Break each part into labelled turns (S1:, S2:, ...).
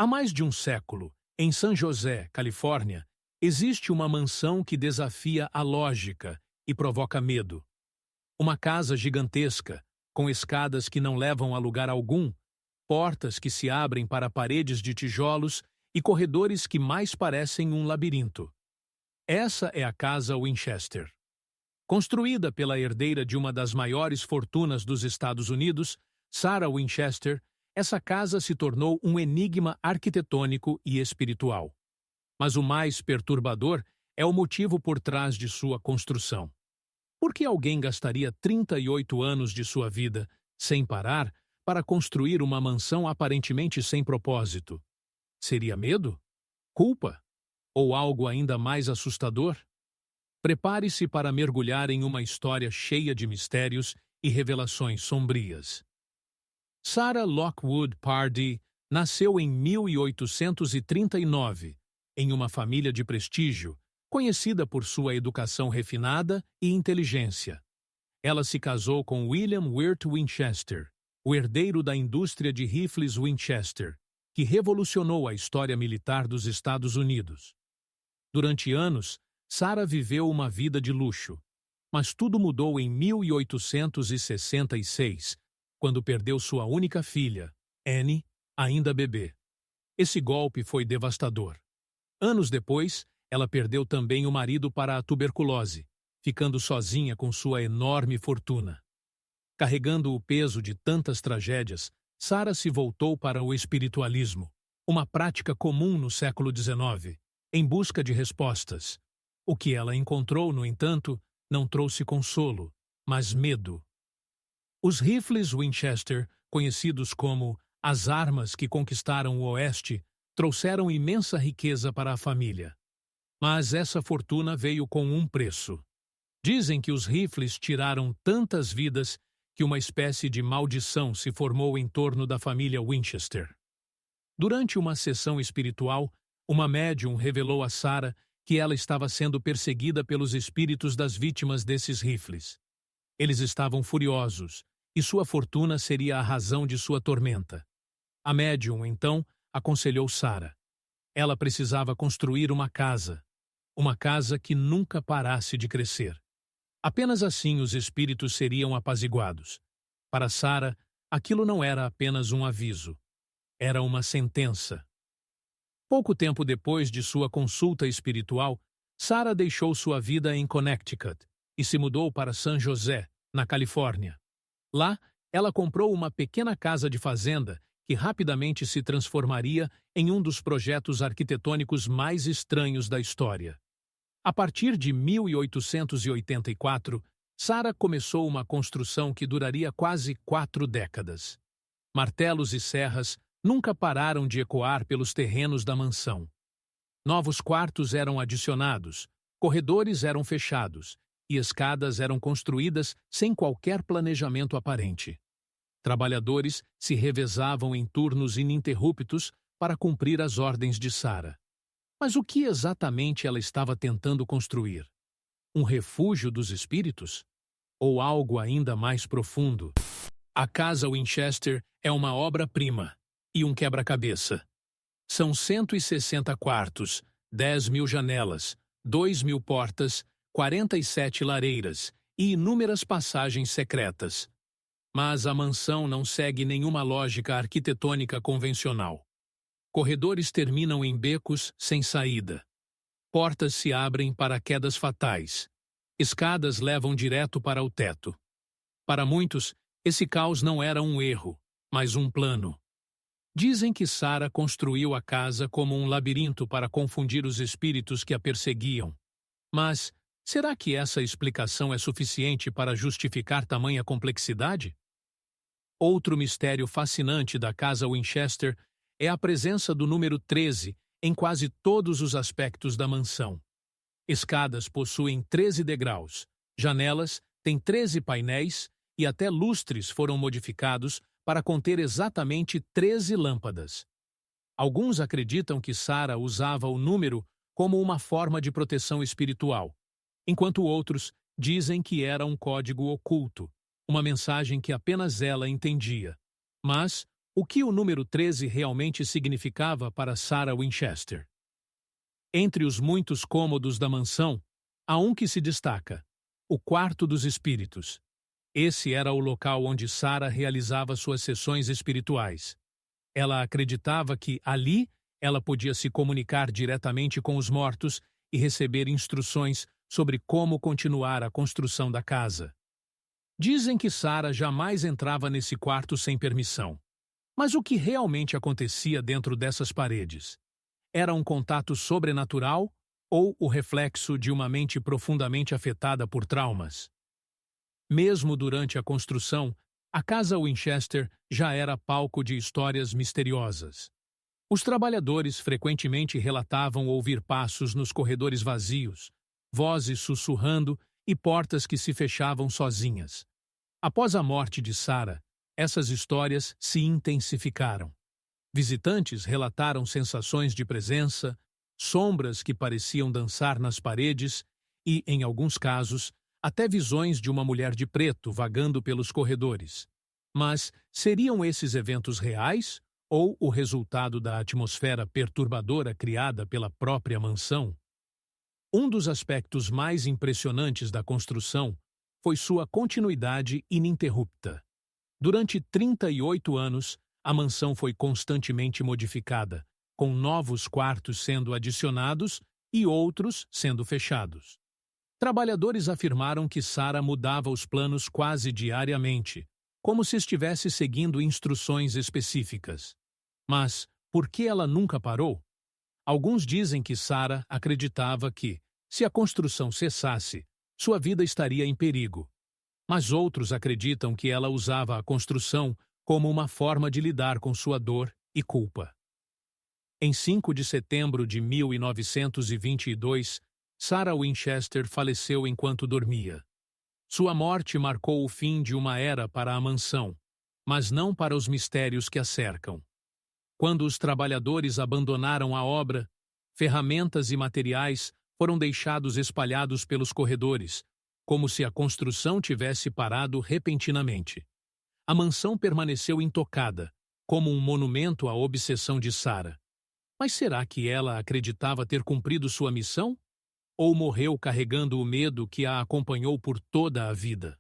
S1: Há mais de um século, em San José, Califórnia, existe uma mansão que desafia a lógica e provoca medo. Uma casa gigantesca, com escadas que não levam a lugar algum, portas que se abrem para paredes de tijolos e corredores que mais parecem um labirinto. Essa é a Casa Winchester. Construída pela herdeira de uma das maiores fortunas dos Estados Unidos, Sarah Winchester, essa casa se tornou um enigma arquitetônico e espiritual. Mas o mais perturbador é o motivo por trás de sua construção. Por que alguém gastaria 38 anos de sua vida, sem parar, para construir uma mansão aparentemente sem propósito? Seria medo? Culpa? Ou algo ainda mais assustador? Prepare-se para mergulhar em uma história cheia de mistérios e revelações sombrias. Sarah Lockwood Pardee nasceu em 1839, em uma família de prestígio, conhecida por sua educação refinada e inteligência. Ela se casou com William Wirt Winchester, o herdeiro da indústria de rifles Winchester, que revolucionou a história militar dos Estados Unidos. Durante anos, Sarah viveu uma vida de luxo, mas tudo mudou em 1866, quando perdeu sua única filha, Annie, ainda bebê. Esse golpe foi devastador. Anos depois, ela perdeu também o marido para a tuberculose, ficando sozinha com sua enorme fortuna. Carregando o peso de tantas tragédias, Sarah se voltou para o espiritualismo, uma prática comum no século XIX, em busca de respostas. O que ela encontrou, no entanto, não trouxe consolo, mas medo. Os rifles Winchester, conhecidos como as armas que conquistaram o Oeste, trouxeram imensa riqueza para a família. Mas essa fortuna veio com um preço. Dizem que os rifles tiraram tantas vidas que uma espécie de maldição se formou em torno da família Winchester. Durante uma sessão espiritual, uma médium revelou a Sarah que ela estava sendo perseguida pelos espíritos das vítimas desses rifles. Eles estavam furiosos, e sua fortuna seria a razão de sua tormenta. A médium, então, aconselhou Sarah. Ela precisava construir uma casa que nunca parasse de crescer. Apenas assim os espíritos seriam apaziguados. Para Sarah, aquilo não era apenas um aviso. Era uma sentença. Pouco tempo depois de sua consulta espiritual, Sarah deixou sua vida em Connecticut e se mudou para San José, na Califórnia. Lá, ela comprou uma pequena casa de fazenda que rapidamente se transformaria em um dos projetos arquitetônicos mais estranhos da história. A partir de 1884, Sarah começou uma construção que duraria quase 4 décadas. Martelos e serras nunca pararam de ecoar pelos terrenos da mansão. Novos quartos eram adicionados, corredores eram fechados e escadas eram construídas sem qualquer planejamento aparente. Trabalhadores se revezavam em turnos ininterruptos para cumprir as ordens de Sarah. Mas o que exatamente ela estava tentando construir? Um refúgio dos espíritos? Ou algo ainda mais profundo? A Casa Winchester é uma obra-prima e um quebra-cabeça. São 160 quartos, 10.000 janelas, 2.000 portas, 47 lareiras e inúmeras passagens secretas. Mas a mansão não segue nenhuma lógica arquitetônica convencional. Corredores terminam em becos sem saída. Portas se abrem para quedas fatais. Escadas levam direto para o teto. Para muitos, esse caos não era um erro, mas um plano. Dizem que Sarah construiu a casa como um labirinto para confundir os espíritos que a perseguiam. Mas será que essa explicação é suficiente para justificar tamanha complexidade? Outro mistério fascinante da Casa Winchester é a presença do número 13 em quase todos os aspectos da mansão. Escadas possuem 13 degraus, janelas têm 13 painéis e até lustres foram modificados para conter exatamente 13 lâmpadas. Alguns acreditam que Sarah usava o número como uma forma de proteção espiritual, enquanto outros dizem que era um código oculto, uma mensagem que apenas ela entendia. Mas O que o número 13 realmente significava para Sarah Winchester? Entre os muitos cômodos da mansão, há um que se destaca: o Quarto dos Espíritos. Esse era o local onde Sarah realizava suas sessões espirituais. Ela acreditava que, ali, ela podia se comunicar diretamente com os mortos e receber instruções sobre como continuar a construção da casa. Dizem que Sarah jamais entrava nesse quarto sem permissão. Mas o que realmente acontecia dentro dessas paredes? Era um contato sobrenatural ou o reflexo de uma mente profundamente afetada por traumas? Mesmo durante a construção, a casa Winchester já era palco de histórias misteriosas. Os trabalhadores frequentemente relatavam ouvir passos nos corredores vazios, vozes sussurrando e portas que se fechavam sozinhas. Após a morte de Sarah, essas histórias se intensificaram. Visitantes relataram sensações de presença, sombras que pareciam dançar nas paredes e, em alguns casos, até visões de uma mulher de preto vagando pelos corredores. Mas seriam esses eventos reais ou o resultado da atmosfera perturbadora criada pela própria mansão? Um dos aspectos mais impressionantes da construção foi sua continuidade ininterrupta. Durante 38 anos, a mansão foi constantemente modificada, com novos quartos sendo adicionados e outros sendo fechados. Trabalhadores afirmaram que Sarah mudava os planos quase diariamente, como se estivesse seguindo instruções específicas. Mas por que ela nunca parou? Alguns dizem que Sarah acreditava que, se a construção cessasse, sua vida estaria em perigo. Mas outros acreditam que ela usava a construção como uma forma de lidar com sua dor e culpa. Em 5 de setembro de 1922, Sarah Winchester faleceu enquanto dormia. Sua morte marcou o fim de uma era para a mansão, mas não para os mistérios que a cercam. Quando os trabalhadores abandonaram a obra, ferramentas e materiais foram deixados espalhados pelos corredores, como se a construção tivesse parado repentinamente. A mansão permaneceu intocada, como um monumento à obsessão de Sarah. Mas será que ela acreditava ter cumprido sua missão? Ou morreu carregando o medo que a acompanhou por toda a vida?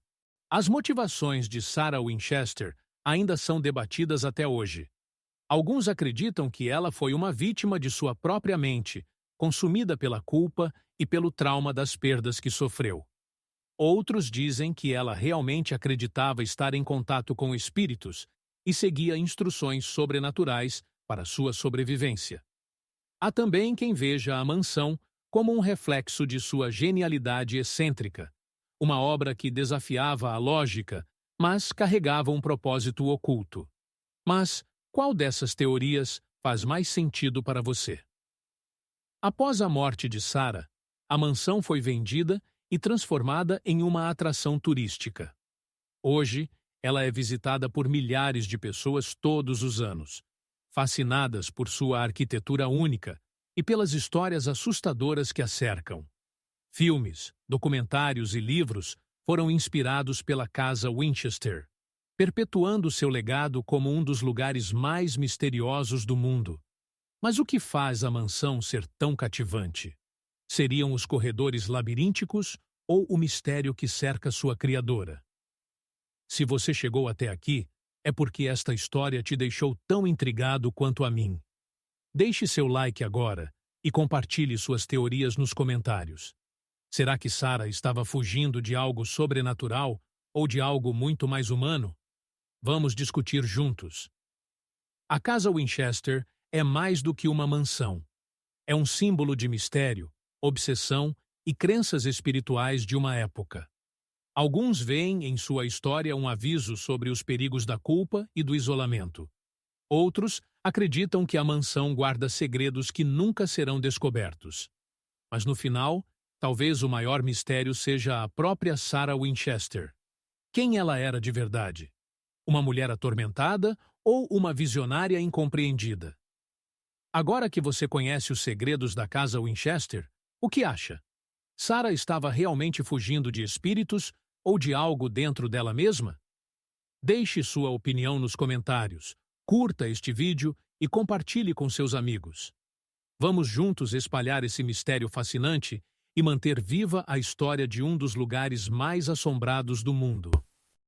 S1: As motivações de Sarah Winchester ainda são debatidas até hoje. Alguns acreditam que ela foi uma vítima de sua própria mente, consumida pela culpa e pelo trauma das perdas que sofreu. Outros dizem que ela realmente acreditava estar em contato com espíritos e seguia instruções sobrenaturais para sua sobrevivência. Há também quem veja a mansão como um reflexo de sua genialidade excêntrica, uma obra que desafiava a lógica, mas carregava um propósito oculto. Mas qual dessas teorias faz mais sentido para você? Após a morte de Sarah, a mansão foi vendida e transformada em uma atração turística. Hoje, ela é visitada por milhares de pessoas todos os anos, fascinadas por sua arquitetura única e pelas histórias assustadoras que a cercam. Filmes, documentários e livros foram inspirados pela casa Winchester, perpetuando seu legado como um dos lugares mais misteriosos do mundo. Mas o que faz a mansão ser tão cativante? Seriam os corredores labirínticos ou o mistério que cerca sua criadora? Se você chegou até aqui, é porque esta história te deixou tão intrigado quanto a mim. Deixe seu like agora e compartilhe suas teorias nos comentários. Será que Sarah estava fugindo de algo sobrenatural ou de algo muito mais humano? Vamos discutir juntos. A casa Winchester é mais do que uma mansão. É um símbolo de mistério, obsessão e crenças espirituais de uma época. Alguns veem em sua história um aviso sobre os perigos da culpa e do isolamento. Outros acreditam que a mansão guarda segredos que nunca serão descobertos. Mas no final, talvez o maior mistério seja a própria Sarah Winchester. Quem ela era de verdade? Uma mulher atormentada ou uma visionária incompreendida? Agora que você conhece os segredos da casa Winchester, o que acha? Sarah estava realmente fugindo de espíritos ou de algo dentro dela mesma? Deixe sua opinião nos comentários, Curta este vídeo e compartilhe com seus amigos. Vamos juntos espalhar esse mistério fascinante e manter viva a história de um dos lugares mais assombrados do mundo.